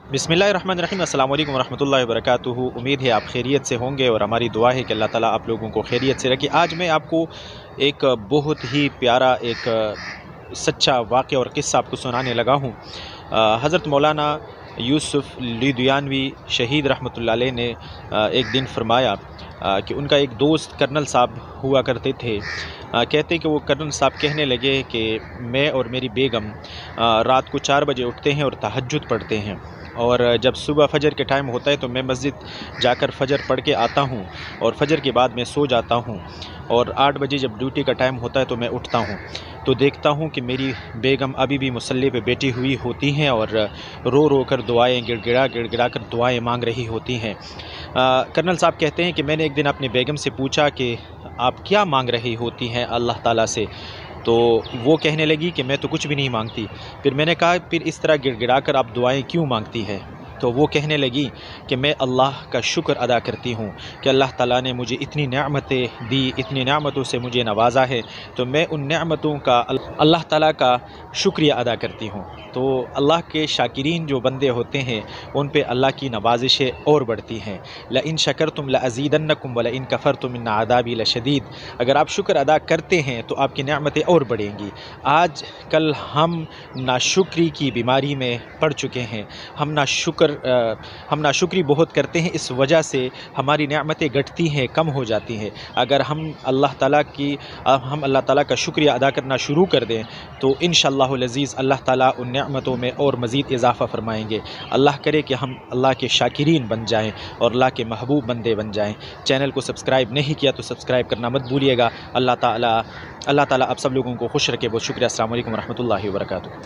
बिस्मिल्लाहिर्रहमानिर्रहीम। अस्सलाम वालेकुम वरहमतुल्लाहि वबरकातुहू। उम्मीद है आप खैरियत से होंगे और हमारी दुआ है कि अल्लाह ताला आप लोगों को खैरियत से रखे। आज मैं आपको एक बहुत ही प्यारा एक सच्चा वाक़या और क़िस्सा आपको सुनाने लगा हूँ। हज़रत मौलाना यूसुफ़ लुधियानवी शहीद रहमतुल्लाह अलैह ने एक दिन फरमाया कि उनका एक दोस्त कर्नल साहब हुआ करते थे। कहते कि वो कर्नल साहब कहने लगे कि मैं और मेरी बेगम रात को 4 बजे उठते हैं और तहज्जुद पढ़ते हैं, और जब सुबह फ़जर के टाइम होता है तो मैं मस्जिद जाकर फ़जर पढ़ के आता हूँ और फ़जर के बाद मैं सो जाता हूँ, और 8 बजे जब ड्यूटी का टाइम होता है तो मैं उठता हूँ तो देखता हूँ कि मेरी बेगम अभी भी मुसल्ले पे बैठी हुई होती हैं और रो रो कर दुआएँ गिड़गिड़ा कर दुआएँ मांग रही होती हैं। कर्नल साहब कहते हैं कि मैंने एक दिन अपनी बेगम से पूछा कि आप क्या मांग रही होती हैं अल्लाह ताला से, तो वो कहने लगी कि मैं तो कुछ भी नहीं मांगती। फिर मैंने कहा फिर इस तरह गिड़गिड़ा कर आप दुआएं क्यों मांगती है? तो वो कहने लगी कि मैं अल्लाह का शुक्र अदा करती हूँ कि अल्लाह ताला ने मुझे इतनी नेमतें दी, इतनी नेमतों से मुझे नवाजा है, तो मैं उन नेमतों का अल्लाह ताला का शुक्रिया अदा करती हूँ। तो अल्लाह के शाकिरीन जो बंदे होते हैं उन पे अल्लाह की नवाजिशें और बढ़ती हैं। लइन शकरतुम लअज़ीदन्नकुम व लइन कफ़रतुम इन्न अज़ाबी लशदीद। अगर आप शुक्र अदा करते हैं तो आपकी नेमतें और बढ़ेंगी। आज कल हम नाशुक्री की बीमारी में पड़ चुके हैं। हम नाशुक्री बहुत करते हैं, इस वजह से हमारी नेमतें घटती हैं, कम हो जाती हैं। अगर हम अल्लाह ताला का शुक्रिया अदा करना शुरू कर दें तो इंशाअल्लाहुल अज़ीज़ अल्लाह ताला उन नेमतों में और मज़ीद इजाफ़ा फरमाएंगे। अल्लाह करे कि हम अल्लाह के शाकिरीन बन जाएँ और अल्लाह के महबूब बंदे बन जाएँ। चैनल को सब्सक्राइब नहीं किया तो सब्सक्राइब करना मत भूलिएगा। अल्लाह ताला आप सब लोगों को खुश रखे। बहुत शुक्रिया। अस्सलाम वालेकुम वरहमतुल्लाहि वबरकातुहू।